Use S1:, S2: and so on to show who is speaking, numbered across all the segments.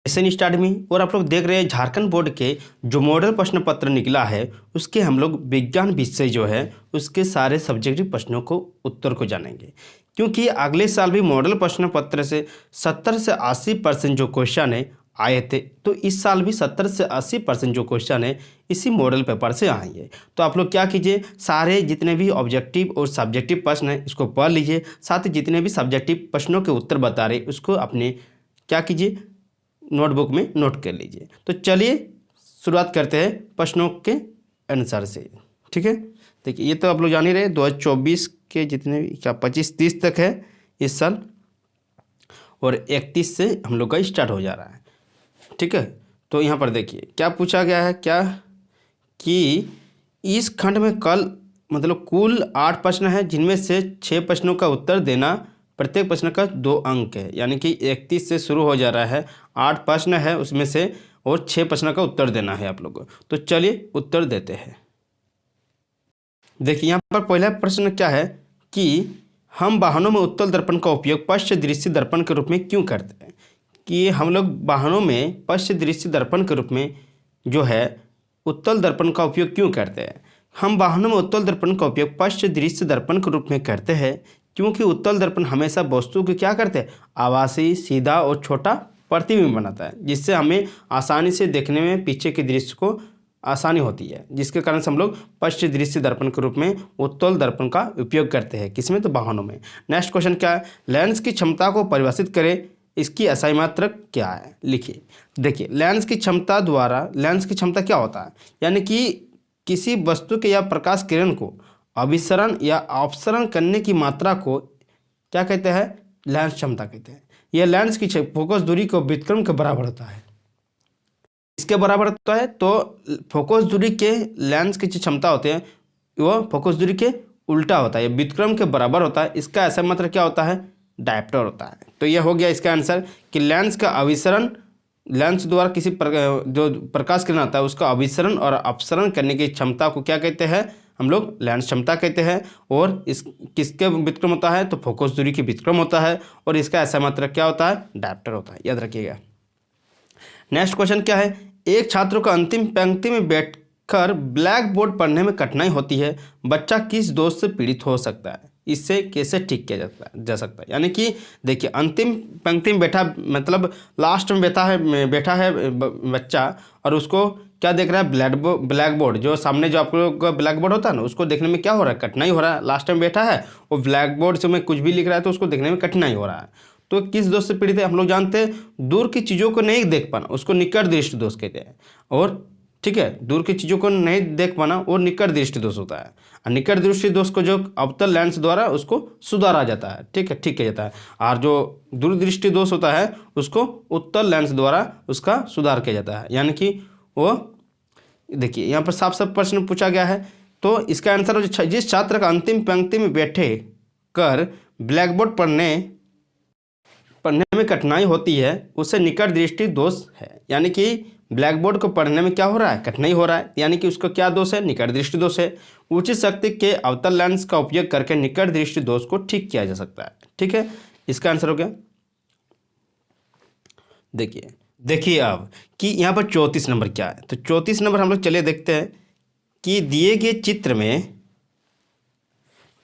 S1: Session start में। और आप लोग देख रहे हैं झारखंड बोर्ड के जो मॉडल प्रश्न पत्र निकला है उसके हम लोग विज्ञान विषय जो है उसके सारे सब्जेक्टिव प्रश्नों को उत्तर को जानेंगे, क्योंकि अगले साल भी मॉडल प्रश्न पत्र से 70 से 80% जो क्वेश्चन है आए थे, तो इस साल भी 70 से 80% जो क्वेश्चन है इसी मॉडल पेपर से आएंगे। तो आप लोग क्या कीजिए, सारे जितने भी ऑब्जेक्टिव और सब्जेक्टिव प्रश्न हैं इसको पढ़ लीजिए, साथ ही जितने भी सब्जेक्टिव प्रश्नों के उत्तर बता रहे उसको अपने क्या कीजिए नोटबुक में नोट कर लीजिए। तो चलिए शुरुआत करते हैं प्रश्नों के आंसर से, ठीक है। देखिए ये तो आप लोग जान ही रहे 2024 के जितने भी क्या 25-30 तक है इस साल, और 31 से हम लोग का स्टार्ट हो जा रहा है, ठीक है। तो यहाँ पर देखिए क्या पूछा गया है, क्या कि इस खंड में कल मतलब कुल 8 प्रश्न है जिनमें से 6 प्रश्नों का उत्तर देना, प्रत्येक प्रश्न का 2 अंक है, यानी कि 31 से शुरू हो जा रहा है, 8 प्रश्न है उसमें से और 6 प्रश्न का उत्तर देना है आप लोगों को। तो चलिए उत्तर देते हैं। देखिए यहाँ पर पहला प्रश्न क्या है कि हम वाहनों में उत्तल दर्पण का उपयोग पश्च दृश्य दर्पण के रूप में क्यों करते हैं, कि हम लोग वाहनों में पश्च दृश्य दर्पण के रूप में जो है उत्तल दर्पण का उपयोग क्यों करते हैं। हम वाहनों में उत्तल दर्पण का उपयोग पश्च दृश्य दर्पण के रूप में करते हैं क्योंकि उत्तल दर्पण हमेशा वस्तु को क्या करते हैं, आभासी, सीधा और छोटा प्रतिबिंब बनाता है, जिससे हमें आसानी से देखने में पीछे के दृश्य को आसानी होती है, जिसके कारण से हम लोग पश्च दृश्य दर्पण के रूप में उत्तल दर्पण का उपयोग करते हैं। किसमें, तो वाहनों में। नेक्स्ट क्वेश्चन क्या है, लेंस की क्षमता को परिभाषित करें, इसकी असाई मात्रक क्या है, लिखिए। देखिए लेंस की क्षमता क्या होता है, यानी कि किसी वस्तु के या प्रकाश किरण को अभिसरण या अपसरण करने की मात्रा को क्या कहते हैं, लेंस क्षमता कहते हैं। यह लेंस की फोकस दूरी को व्युत्क्रम के बराबर होता है। इसके बराबर होता है, तो फोकस दूरी के लेंस की जो क्षमता होती है वो फोकस दूरी के उल्टा होता है, व्युत्क्रम के बराबर होता है। इसका ऐसा मतलब क्या होता है, डायप्टर होता है। तो यह हो गया इसका आंसर कि लेंस का अभिसरण, लेंस द्वारा किसी जो प्रकाश किरण आता है उसका अभिसरण और अपसरण करने की क्षमता को क्या कहते हैं, हम लोग लेंस क्षमता कहते हैं। और इस किसके व्युत्क्रम होता है, तो फोकस दूरी के व्युत्क्रम होता है, और इसका ऐसा मात्रक क्या होता है, डायप्टर होता है, याद रखिएगा। नेक्स्ट क्वेश्चन क्या है, एक छात्र को अंतिम पंक्ति में बैठकर ब्लैक बोर्ड पढ़ने में कठिनाई होती है, बच्चा किस दोष से पीड़ित हो सकता है, इससे कैसे ठीक किया जा सकता है। यानी कि देखिए अंतिम पंक्ति में बैठा मतलब लास्ट में बैठा है बच्चा, और उसको क्या देख रहा है, ब्लैक बोर्ड, जो सामने जो आप लोग का ब्लैक बोर्ड होता है ना उसको देखने में क्या हो रहा है, कठिनाई हो रहा है। लास्ट में बैठा है और ब्लैक बोर्ड से में कुछ भी लिख रहा है तो उसको देखने में कठिनाई हो रहा है। तो किस दोष से पीड़ित है, हम लोग जानते हैं दूर की चीज़ों को नहीं देख पाना उसको निकट दृष्टि दोष कहते हैं। और ठीक है, दूर की चीज़ों को नहीं देख पाना वो निकट दृष्टि दोष होता है। और निकट दृष्टि दोष को जो अवतल लेंस द्वारा उसको सुधारा जाता है, ठीक है, ठीक किया जाता है। और जो दूरदृष्टि दोष होता है उसको उत्तल लेंस द्वारा उसका सुधार किया जाता है। यानी कि वो देखिए यहाँ पर साफ साफ प्रश्न पूछा गया है। तो इसका आंसर हो, जिस छात्र का अंतिम पंक्ति में बैठे कर ब्लैक बोर्ड पढ़ने में कठिनाई होती है उसे निकट दृष्टि दोष है। यानी कि ब्लैक बोर्ड को पढ़ने में क्या हो रहा है, कठिनाई हो रहा है, यानी कि उसको क्या दोष है, निकट दृष्टि दोष है। उचित शक्ति के अवतल लेंस का उपयोग करके निकट दृष्टि दोष को ठीक किया जा सकता है, ठीक है। इसका आंसर हो गया। देखिए अब कि यहाँ पर 34 नंबर क्या है, तो 34 नंबर हम लोग चलिए देखते हैं कि दिए गए चित्र में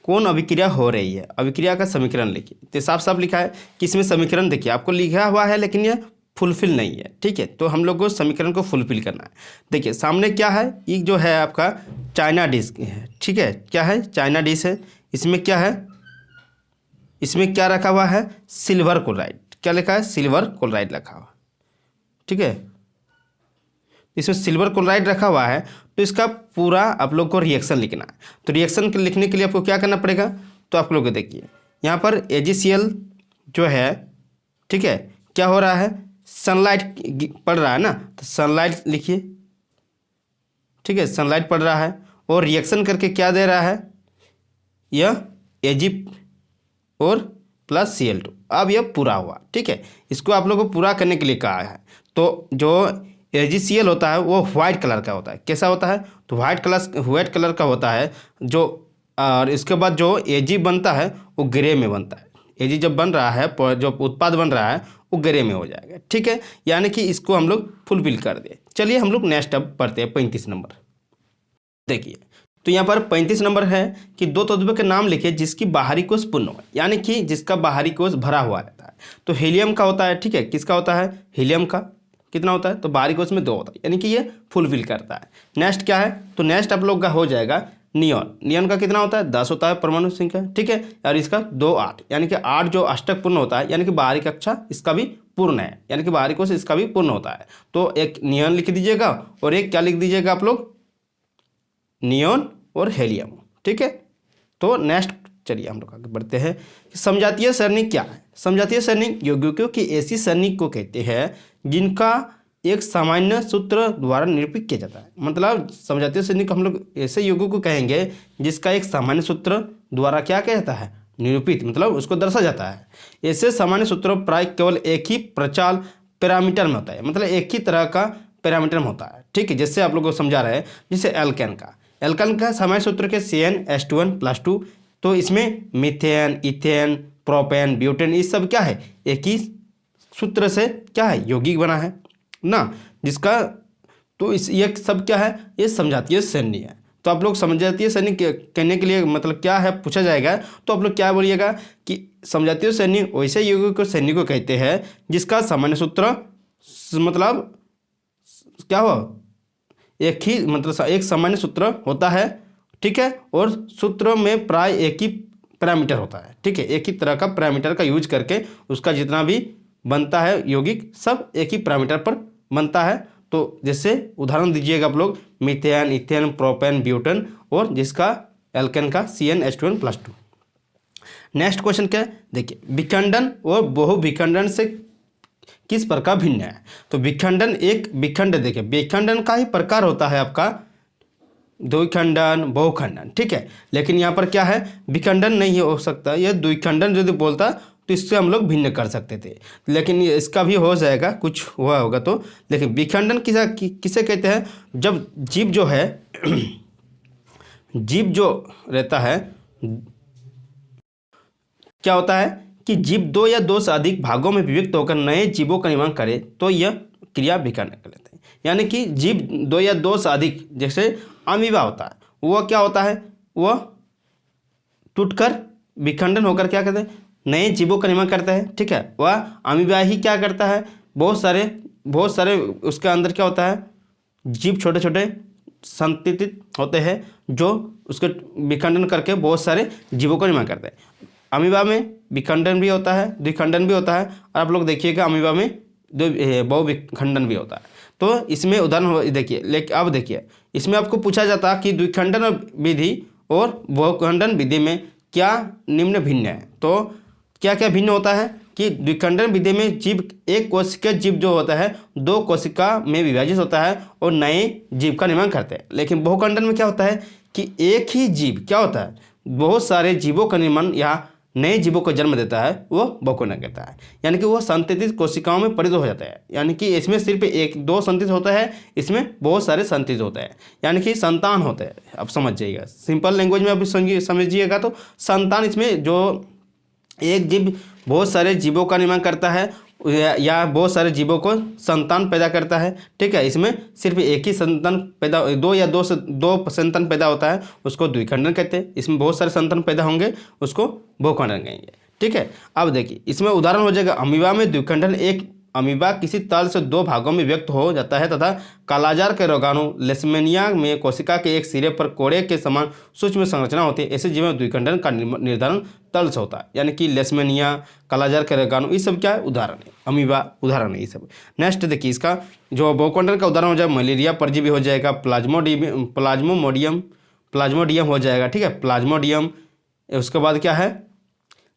S1: कौन अभिक्रिया हो रही है, अभिक्रिया का समीकरण लिखिए। तो साफ साफ लिखा है कि इसमें समीकरण देखिए आपको लिखा हुआ है लेकिन यह फुलफिल नहीं है, ठीक है। तो हम लोग को समीकरण को फुलफिल करना है। देखिए सामने क्या है, ये जो है आपका चाइना डिश है, ठीक है, क्या है, चाइना डिश है। इसमें क्या है, इसमें क्या रखा हुआ है, सिल्वर क्लोराइड, क्या लिखा है, सिल्वर क्लोराइड रखा हुआ, ठीक है। इसमें सिल्वर क्लोराइड रखा हुआ है, तो इसका पूरा आप लोग को रिएक्शन लिखना है। तो रिएक्शन लिखने के लिए आपको क्या करना पड़ेगा, तो आप लोग देखिए यहाँ पर AgCl जो है, ठीक है, क्या हो रहा है, सनलाइट पड़ रहा है ना, तो सनलाइट लिखिए, ठीक है, सनलाइट पड़ रहा है और रिएक्शन करके क्या दे रहा है, यह Ag और प्लस Cl2। अब यह पूरा हुआ, ठीक है। इसको आप लोग को पूरा करने के लिए कहा है। तो जो AgCl होता है वो व्हाइट कलर का होता है, कैसा होता है, तो व्हाइट कलर का होता है जो, और इसके बाद जो Ag बनता है वो ग्रे में बनता है। Ag जब बन रहा है, जो उत्पाद बन रहा है वो ग्रे में हो जाएगा। ठीक है, यानी कि इसको हम लोग फुलफिल कर दे। चलिए हम लोग नेक्स्ट अब पढ़ते हैं 35 नंबर। देखिए तो यहाँ पर 35 नंबर है कि दो तत्वों के नाम लिखिए जिसकी बाहरी कोश पूर्ण हो, यानी कि जिसका बाहरी कोश भरा हुआ रहता है। तो हीलियम का होता है, ठीक है, किसका होता है, हीलियम का कितना होता है, तो बाहरी कोश में 2 होता है, यानी कि ये फुलफिल करता है। नेक्स्ट क्या है, तो नेक्स्ट आप लोग का हो जाएगा नियॉन। नियॉन का कितना होता है, 10 होता है परमाणु संख्या, ठीक है, और इसका 2 8, यानी कि 8 जो अष्टक पूर्ण होता है, यानी कि बाहरी कक्षा इसका भी पूर्ण है, यानी कि बाहरी कोश इसका भी पूर्ण होता है। तो एक नियॉन लिख दीजिएगा और एक क्या लिख दीजिएगा आप लोग, नियॉन और हेलियम। ठीक है, तो नेक्स्ट चलिए हम लोग आगे बढ़ते हैं। समजातीय सरणी क्या है। समजातीय सरणी यौगिकों की ऐसी सरणी को कहते हैं जिनका एक सामान्य सूत्र द्वारा निरूपित किया जाता है। मतलब समजातीय सरणी को हम लोग ऐसे यौगिकों को कहेंगे जिसका एक सामान्य सूत्र द्वारा क्या किया जाता है, निरूपित, मतलब उसको दर्शाया जाता है। ऐसे सामान्य सूत्र प्राय केवल एक ही प्रचाल पैरामीटर में होता है, मतलब एक ही तरह का पैरामीटर में होता है। ठीक है, जैसे आप लोगों को समझा रहे हैं, जैसे एल्केन का सामान्य सूत्र के CnH2n+2, तो इसमें मीथेन, इथेन, प्रोपेन, ब्यूटेन, ये सब क्या है, एक ही सूत्र से क्या है, यौगिक बना है ना, जिसका तो इस ये सब क्या है, ये समजातीय सरणी है। तो आप लोग समजातीय सरणी कहने के लिए मतलब क्या है पूछा जाएगा, तो आप लोग क्या बोलिएगा कि समजातीय सरणी वैसे यौगिक सरणी को कहते हैं जिसका सामान्य सूत्र मतलब क्या हो, एक ही मतलब एक सामान्य सूत्र होता है। ठीक है, और सूत्र में प्राय एक ही पैरामीटर होता है। ठीक है, एक ही तरह का पैरामीटर का यूज करके उसका जितना भी बनता है यौगिक सब एक ही पैरामीटर पर बनता है। तो जैसे उदाहरण दीजिएगा आप लोग, मीथेन, इथेन, प्रोपेन, ब्यूटेन, और जिसका एल्केन का CnH2n+2। नेक्स्ट क्वेश्चन क्या है, देखिए विखंडन और बहुविखंडन से किस प्रकार भिन्न है। तो विखंडन एक विखंड, देखिए विखंडन का ही प्रकार होता है आपका द्विखंडन, बहुखंडन। ठीक है, लेकिन यहाँ पर क्या है, विखंडन नहीं हो सकता, यह द्विखंडन यदि बोलता तो इससे हम लोग भिन्न कर सकते थे, लेकिन इसका भी हो जाएगा, कुछ हुआ होगा तो। लेकिन विखंडन किसे कहते हैं, जब जीव जो है जीव जो रहता है क्या होता है कि जीव 2 या 2 से अधिक भागों में विभक्त होकर नए जीवों का निर्माण करे, तो यह क्रिया विखंडन कहलाता है। यानी कि जीव 2 या 2 से अधिक, जैसे अमीबा होता है, वह क्या होता है, वह टूटकर विखंडन होकर क्या कहते हैं, नए जीवों का निर्माण करता है। ठीक है, वह अमीबा ही क्या करता है, बहुत सारे उसके अंदर क्या होता है, जीव छोटे छोटे संततित होते हैं जो उसके विखंडन करके बहुत सारे जीवों का निर्माण करते हैं। अमीबा में विखंडन भी होता है, द्विखंडन भी होता है, और आप लोग देखिएगा अमीबा में बहुविखंडन भी होता है। तो इसमें उदाहरण देखिए, लेकिन अब देखिए इसमें आपको पूछा जाता कि द्विखंडन विधि और बहुखंडन विधि में क्या निम्न भिन्न है। तो क्या क्या भिन्न होता है कि द्विखंडन विधि में जीव एक कोशिका जीव जो होता है 2 कोशिका में विभाजित होता है और नए जीव का निर्माण करते हैं। लेकिन बहुखंडन में क्या होता है कि एक ही जीव क्या होता है, बहुत सारे जीवों का निर्माण या नए जीवों को जन्म देता है, वो बहुखंडन कहता है। यानी कि वो संततित कोशिकाओं में परिणत हो जाता है, यानी कि इसमें सिर्फ 1-2 संतति होता है, इसमें बहुत सारे संतति होते हैं, यानी कि संतान होते हैं। अब समझ जाइएगा, सिंपल लैंग्वेज में आप समझिएगा तो संतान, इसमें जो एक जीव बहुत सारे जीवों का निर्माण करता है या बहुत सारे जीवों को संतान पैदा करता है। ठीक है, इसमें सिर्फ एक ही संतान पैदा, 2 या 2 से 2 संतान पैदा होता है, उसको द्विखंडन कहते हैं। इसमें बहुत सारे संतान पैदा होंगे, उसको बहुखंडन कहेंगे। ठीक है, अब देखिए इसमें उदाहरण हो जाएगा अमीबा में द्विखंडन, एक अमीबा किसी तल से 2 भागों में व्यक्त हो जाता है तथा कालाजार के रोगाणु लेशमेनिया में कोशिका के एक सिरे पर कोड़े के समान सूक्ष्म संरचना होती है। ऐसे जीव में द्विखंडन का निर्धारण तल से होता है, यानी कि लेशमेनिया, कालाजार के रोगाणु, ये सब क्या है, उदाहरण है, अमीबा उदाहरण है ये सब। नेक्स्ट देखिए इसका जो बहुखंडन का उदाहरण हो जाए, मलेरिया परजीवी हो जाएगा, प्लाज्मोडियम हो जाएगा। ठीक है, प्लाज्मोडियम। उसके बाद क्या है,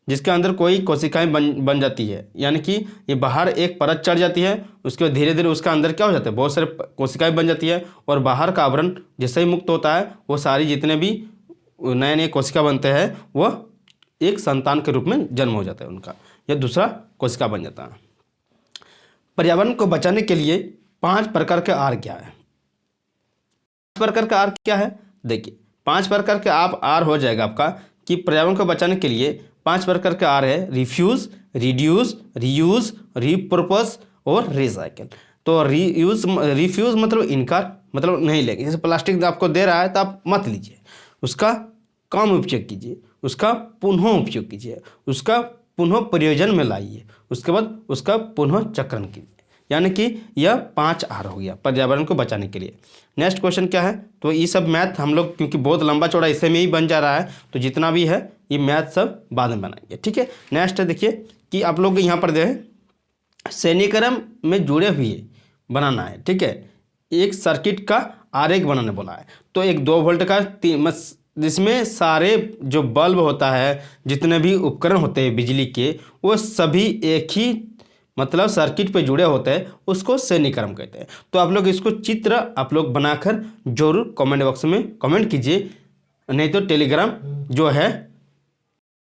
S1: जिसके अंदर कोई कोशिकाएं बन जाती है, यानी कि ये बाहर एक परत चढ़ जाती है, उसके बाद धीरे धीरे उसका अंदर क्या हो जाता है, बहुत सारे कोशिकाएं बन जाती है, और बाहर का आवरण जैसे ही मुक्त होता है, वो सारी जितने भी नए नए कोशिका बनते हैं वह एक संतान के रूप में जन्म हो जाता है उनका, या दूसरा कोशिका बन जाता है। पर्यावरण को बचाने के लिए 5 प्रकार के आहार क्या है। 5 प्रकार का आहार क्या है, देखिए 5 प्रकार के आहार हो जाएगा आपका कि पर्यावरण को बचाने के लिए 5 प्रकार के आहार है। रिफ्यूज, रिड्यूस, रीयूज, रीपर्पस और रिसाइकिल। तो रिफ्यूज मतलब इनकार, मतलब नहीं लेंगे। जैसे प्लास्टिक आपको दे रहा है तो आप मत लीजिए, उसका कम उपयोग कीजिए, उसका पुनः उपयोग कीजिए, उसका पुनः प्रयोजन में लाइए, उसके बाद उसका पुनः चक्रण कीजिए। यानी कि यह 5R हो गया पर्यावरण को बचाने के लिए। नेक्स्ट क्वेश्चन क्या है, तो ये सब मैथ हम लोग क्योंकि बहुत लंबा चौड़ा इससे में ही बन जा रहा है, तो जितना भी है ये मैथ सब बाद में बनाएंगे, ठीक है। नेक्स्ट देखिए कि आप लोग यहाँ पर देखें सैनिकरम में जुड़े हुए बनाना है, ठीक है। एक सर्किट का आरेख बनाने बोला है। तो एक 2 वोल्ट का जिसमें सारे जो बल्ब होता है, जितने भी उपकरण होते हैं बिजली के, वो सभी एक ही मतलब सर्किट पे जुड़े होते हैं, उसको सैनिकरम कहते हैं। तो आप लोग इसको चित्र आप लोग बनाकर जरूर कमेंट बॉक्स में कमेंट कीजिए, नहीं तो टेलीग्राम जो है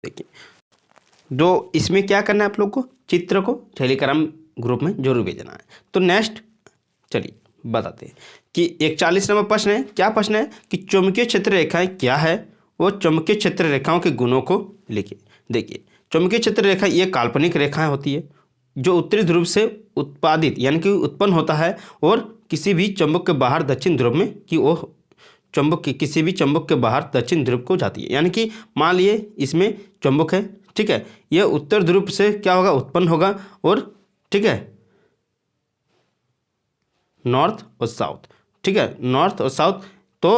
S1: देखिए, जो इसमें क्या करना है आप लोग को, चित्र को टेलीग्राम ग्रुप में जरूर भेजना है। तो नेक्स्ट चलिए बताते हैं कि 41 नंबर प्रश्न है। क्या प्रश्न है कि चुंबकीय क्षेत्र रेखाएं क्या है, वो चुंबकीय क्षेत्र रेखाओं के गुणों को लिखिए। देखिए चुंबकीय क्षेत्र रेखा ये काल्पनिक रेखाएं होती है जो उत्तरी ध्रुव से उत्पादित यानी कि उत्पन्न होता है और किसी भी चुंबक के बाहर दक्षिण ध्रुव में कि वो चुंबक की किसी भी चुंबक के बाहर दक्षिण ध्रुव को जाती है। यानी कि मान लिए इसमें चुंबक है, ठीक है, यह उत्तर ध्रुव से क्या होगा, उत्पन्न होगा, और ठीक है नॉर्थ और साउथ, ठीक है, नॉर्थ और साउथ। तो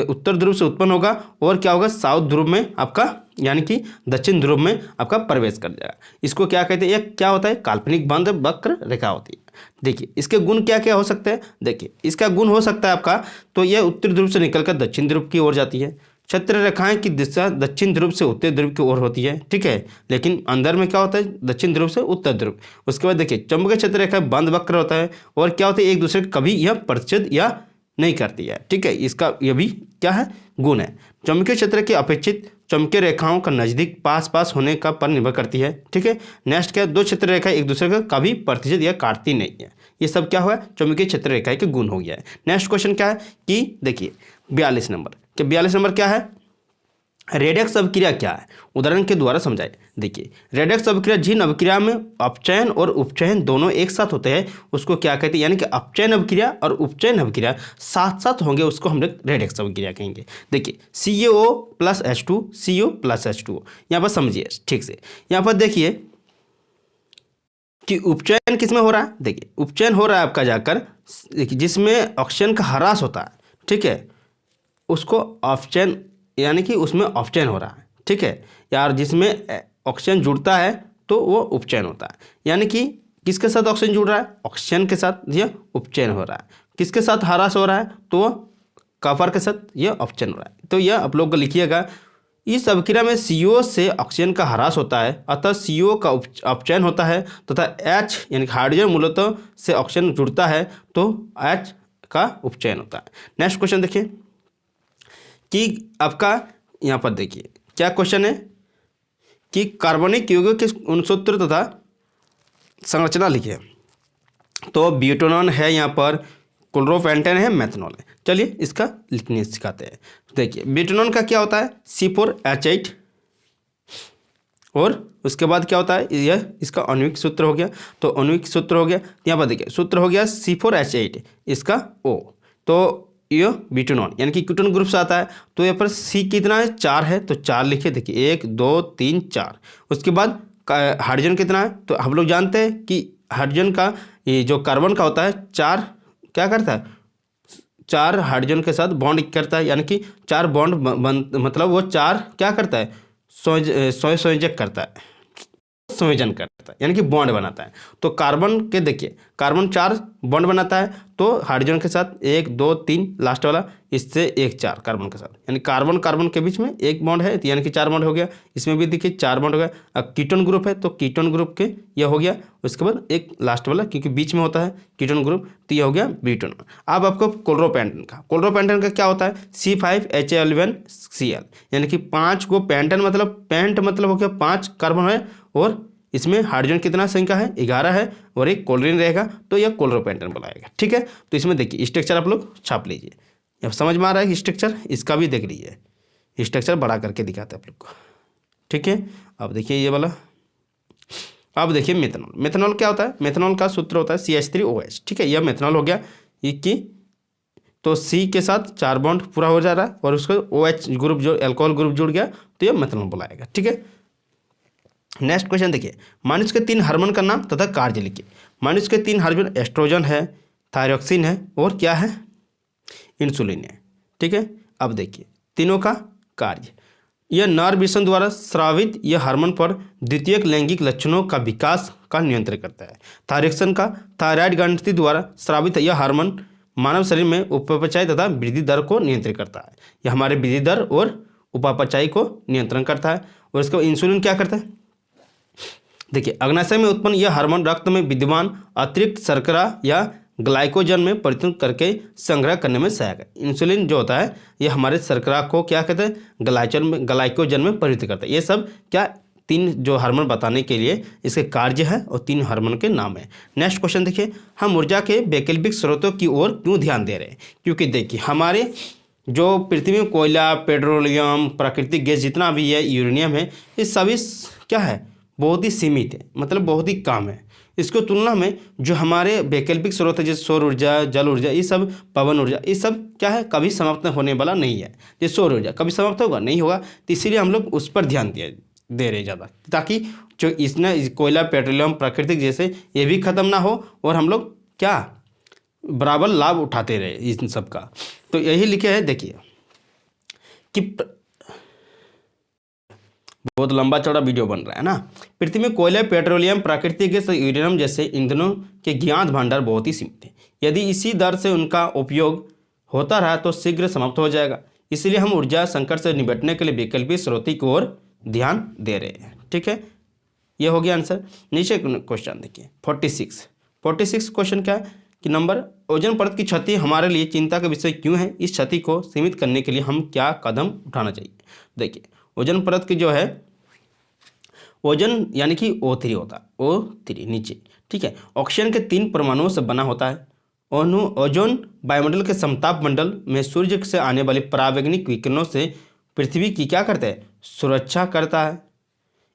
S1: उत्तर ध्रुव से उत्पन्न होगा और क्या होगा, साउथ ध्रुव में आपका यानी कि दक्षिण ध्रुव में आपका प्रवेश कर जाएगा। इसको क्या कहते हैं, यह क्या होता है, काल्पनिक बंद वक्र रेखा होती है। देखिए इसके गुण क्या क्या हो सकते हैं। देखिए इसका गुण हो सकता है आपका, तो यह उत्तर ध्रुव से निकलकर दक्षिण ध्रुव की ओर जाती है। क्षेत्र रेखाएं की दिशा दक्षिण ध्रुव से उत्तर ध्रुव की ओर होती है, ठीक है, लेकिन अंदर में क्या होता है, दक्षिण ध्रुव से उत्तर ध्रुव। उसके बाद देखिए चुंबकीय क्षेत्र रेखा बंद वक्र होता है और क्या होता है, एक दूसरे को कभी यह प्रतिच्छेद या नहीं करती है, ठीक है। इसका यह भी क्या है, गुण है। चुंबकीय क्षेत्र की अपेक्षित चुंबकीय रेखाओं का नजदीक पास पास होने का पर निर्भर करती है, ठीक है। नेक्स्ट क्या है, 2 क्षेत्र रेखा एक दूसरे का कभी प्रतिच्छेद या काटती नहीं है। ये सब क्या हुआ, चुंबकीय क्षेत्र रेखा के गुण हो गया है। नेक्स्ट क्वेश्चन क्या है कि देखिए 42 नंबर, कि 42 नंबर क्या है, रेडक्स अभिक्रिया क्या है, उदाहरण के द्वारा समझाए। देखिए रेडक्स अभिक्रिया जिन अभिक्रिया में अपचयन और उपचयन दोनों एक साथ होते हैं उसको क्या कहते हैं, यानी कि अपचयन अभिक्रिया और उपचयन अभिक्रिया साथ साथ होंगे उसको हम लोग रेडक्स अभिक्रिया कहेंगे। देखिए CaO + H2 CO + H2O, यहाँ पर समझिए ठीक से। यहाँ पर देखिए कि उपचयन किस में हो रहा है। देखिए उपचयन हो रहा है आपका जाकर जिसमें ऑक्सीजन का ह्रास होता है, ठीक है, उसको अपचयन यानी कि उसमें अपचयन हो रहा है, ठीक है, यार जिसमें ऑक्सीजन जुड़ता है तो वो उपचयन होता है। यानी कि किसके साथ ऑक्सीजन जुड़ रहा है, ऑक्सीजन के साथ यह उपचयन हो रहा है। किसके साथ ह्रास हो रहा है, तो वो कॉपर के साथ यह अपचयन हो रहा है। तो यह आप लोग को लिखिएगा, इस अभिक्रिया में CO से ऑक्सीजन का ह्रास होता है, अतः CO का अपचयन होता है तथा H यानी हाइड्रोजन मूलतः से ऑक्सीजन जुड़ता है तो H का उपचयन होता है। नेक्स्ट क्वेश्चन देखिए कि आपका यहाँ पर देखिए क्या क्वेश्चन है कि कार्बनिक यौगिक के गुणसूत्र तथा संरचना लिखिए। तो ब्यूटेनॉन है, यहाँ पर क्लोरोपेंटेन है, मेथनॉल है। चलिए इसका लिखने सिखाते हैं। देखिए ब्यूटेनॉन का क्या होता है, C4H8 और उसके बाद क्या होता है, यह इसका आणविक सूत्र हो गया। तो आणविक सूत्र हो गया, यहाँ पर देखिए सूत्र हो गया C4H8, इसका O। तो ये ब्यूटेनॉन यानी कि कीटोन ग्रुप से आता है। तो यहाँ पर C कितना है, 4 है, तो 4 लिखे। देखिए 1 2 3 4। उसके बाद हाइड्रोजन कितना है, तो हम लोग जानते हैं कि हाइड्रोजन का ये जो कार्बन का होता है 4 क्या करता है, 4 हाइड्रोजन के साथ बॉन्ड करता है, यानी कि 4 बॉन्ड मतलब वो 4 क्या करता है, संयोजक करता है, संयोजन करता है, यानी कि बॉन्ड बनाता है। तो कार्बन के देखिए कार्बन 4 बॉन्ड बनाता है, तो हाइड्रोजन के साथ 1 2 3 लास्ट वाला, इससे 1 4 कार्बन के साथ, यानी कार्बन कार्बन के बीच में एक बॉन्ड है, यानी कि 4 बॉन्ड हो गया। इसमें भी देखिए 4 बॉन्ड हो गया। अब कीटोन ग्रुप है तो कीटोन ग्रुप के यह हो गया। उसके बाद एक लास्ट वाला क्योंकि बीच में होता है कीटोन ग्रुप, तो यह हो गया ब्यूटेनॉन। अब आपको क्लोरोपेंटेन का क्या होता है, C5H11Cl, यानी कि 5 को पेंटेन मतलब पेंट मतलब हो गया 5 कार्बन है और इसमें हाइड्रोजन कितना संख्या है, 11 है और एक क्लोरीन रहेगा, तो यह क्लोरोपेंटेन बुलाएगा, ठीक है। तो इसमें देखिए स्ट्रक्चर आप लोग छाप लीजिए, अब समझ में आ रहा है स्ट्रक्चर, इसका भी देख लीजिए, स्ट्रक्चर बड़ा करके दिखाते हैं आप लोग को, ठीक है। अब देखिए ये वाला अब देखिए मेथनॉल, मेथनॉल क्या होता है, मेथनॉल का सूत्र होता है CH3OH, ठीक है, यह मेथनॉल हो गया। ये की तो C के साथ 4 बॉन्ड पूरा हो जा रहा है और उसको OH ग्रुप जो अल्कोहल ग्रुप जुड़ गया तो यह मेथनॉल बुलाएगा, ठीक है। नेक्स्ट क्वेश्चन देखिए, मनुष्य के 3 हार्मोन का नाम तथा कार्य लिखिए। मनुष्य के 3 हार्मोन एस्ट्रोजन है, थायरॉक्सिन है और क्या है, इंसुलिन है, ठीक है। अब देखिए तीनों का कार्य, यह नर वृषण द्वारा स्रावित यह हार्मोन पर द्वितीयक लैंगिक लक्षणों का विकास का नियंत्रण करता है। थायरॉक्सिन का थायराइड ग्रंथि द्वारा स्रावित यह हार्मोन मानव शरीर में उपापचय तथा वृद्धि दर को नियंत्रित करता है। यह हमारे वृद्धि दर और उपापचय को नियंत्रण करता है। और इसका इंसुलिन क्या करता है, देखिए अग्नाशय में उत्पन्न यह हार्मोन रक्त में विद्यमान अतिरिक्त शर्करा या ग्लाइकोजन में परिवर्तित करके संग्रह करने में सहायक है। इंसुलिन जो होता है यह हमारे शर्करा को क्या कहते हैं, ग्लाइकोजन में परिवर्तित करता है। ये सब क्या 3 जो हार्मोन बताने के लिए इसके कार्य है और 3 हार्मोन के नाम है। नेक्स्ट क्वेश्चन देखिए, हम ऊर्जा के वैकल्पिक स्रोतों की ओर क्यों ध्यान दे रहे हैं, क्योंकि देखिए हमारे जो पृथ्वी में कोयला, पेट्रोलियम, प्राकृतिक गैस जितना भी है, यूरेनियम है, ये सभी क्या है, बहुत ही सीमित है, मतलब बहुत ही कम है। इसको तुलना में जो हमारे वैकल्पिक स्रोत है जैसे सौर ऊर्जा, जल ऊर्जा, ये सब पवन ऊर्जा, ये सब क्या है, कभी समाप्त होने वाला नहीं है। जैसे सौर ऊर्जा कभी समाप्त होगा नहीं होगा, तो इसीलिए हम लोग उस पर ध्यान दे रहे ज़्यादा, ताकि जो इसने कोयला, पेट्रोलियम, प्राकृतिक जैसे ये भी खत्म ना हो और हम लोग क्या बराबर लाभ उठाते रहे इन सब का। तो यही लिखे है देखिए कि बहुत लंबा चौड़ा वीडियो बन रहा है ना। पृथ्वी में कोयला, पेट्रोलियम, प्राकृतिक गैस और यूरेनियम जैसे ईंधनों के ज्ञात भंडार बहुत ही सीमित है। यदि इसी दर से उनका उपयोग होता रहा तो शीघ्र समाप्त हो जाएगा। इसलिए हम ऊर्जा संकट से निपटने के लिए वैकल्पिक स्रोतों की ओर ध्यान दे रहे हैं, ठीक है। यह हो गया आंसर। नीचे क्वेश्चन देखिए 46 क्वेश्चन क्या है कि नंबर, ओजोन परत की क्षति हमारे लिए चिंता का विषय क्यों है, इस क्षति को सीमित करने के लिए हम क्या कदम उठाना चाहिए। देखिए ओजोन परत की जो है, ओजोन यानी कि O3 होता है, O3 नीचे, ठीक है, ऑक्सीजन के 3 परमाणुओं से बना होता है। ओजोन वायुमंडल के समताप मंडल में सूर्य से आने वाली परावैंगनिक विकिरणों से पृथ्वी की क्या करता है, सुरक्षा करता है।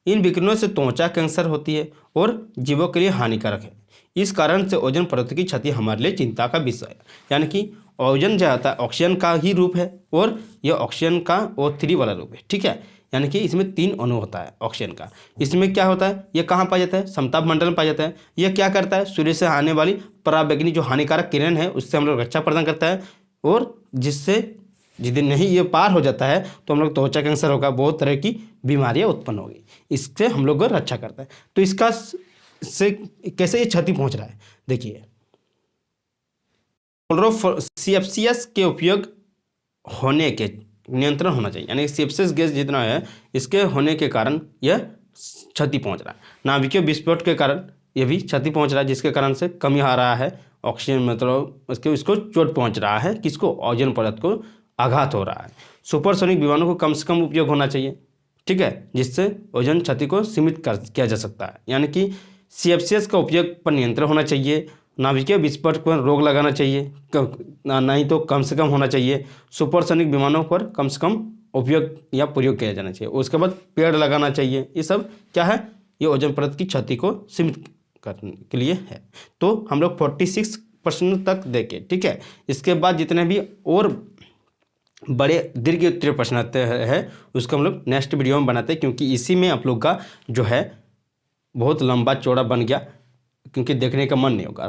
S1: इन विकिरणों से त्वचा कैंसर होती है और जीवों के लिए हानिकारक है। इस कारण से ओजोन परत की क्षति हमारे लिए चिंता का विषय है। यानी कि ओजोन जो होता है ऑक्सीजन का ही रूप है और यह ऑक्सीजन का O3 वाला रूप है, ठीक है। यानी कि इसमें 3 अणु होता है ऑक्सीजन का। इसमें क्या होता है, यह कहाँ पाया जाता है, समताप मंडल में पाया जाता है। यह क्या करता है, सूर्य से आने वाली परावैंगनिक जो हानिकारक किरण है उससे हम लोग रक्षा प्रदान करता है, और जिससे जिस दिन नहीं ये पार हो जाता है तो हम लोग त्वचा कैंसर होगा, बहुत तरह की बीमारियां उत्पन्न होगी। इससे हम लोग को रक्षा करता है। तो इसका से कैसे ये क्षति पहुंच रहा है, देखिए CFCS के उपयोग होने के नियंत्रण होना चाहिए। यानी CFCS गैस जितना है इसके होने के कारण यह क्षति पहुंच रहा है। नाभिकीय विस्फोट के कारण यह भी क्षति पहुंच रहा है, जिसके कारण से कमी आ रहा है ऑक्सीजन, मतलब इसको चोट पहुंच रहा है, किसको, ओजोन परत को आघात हो रहा है। सुपरसोनिक विमानों को कम से कम उपयोग होना चाहिए, ठीक है, जिससे ओजोन क्षति को सीमित किया जा सकता है। यानी कि CFCS का उपयोग पर नियंत्रण होना चाहिए। नाभिकीय विस्फोट पर रोक लगाना चाहिए, नहीं तो कम से कम होना चाहिए। सुपरसोनिक विमानों पर कम से कम उपयोग या प्रयोग किया जाना चाहिए। उसके बाद पेड़ लगाना चाहिए। ये सब क्या है, ये ओजोन परत की क्षति को सीमित करने के लिए है। तो हम लोग 46 प्रश्न तक देखें, ठीक है। इसके बाद जितने भी और बड़े दीर्घ उत्तरीय प्रश्न आते हैं उसको हम लोग नेक्स्ट वीडियो में बनाते हैं, क्योंकि इसी में आप लोग का जो है बहुत लंबा चौड़ा बन गया, क्योंकि देखने का मन नहीं होगा।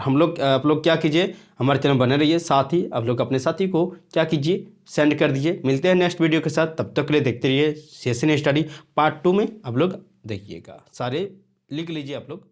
S1: आप लोग क्या कीजिए, हमारे चैनल बने रहिए, साथ ही आप लोग अपने साथी को क्या कीजिए, सेंड कर दीजिए। मिलते हैं नेक्स्ट वीडियो के साथ, तब तक के लिए देखते रहिए CSN स्टडी पार्ट 2 में आप लोग देखिएगा। सारे लिख लीजिए आप लोग।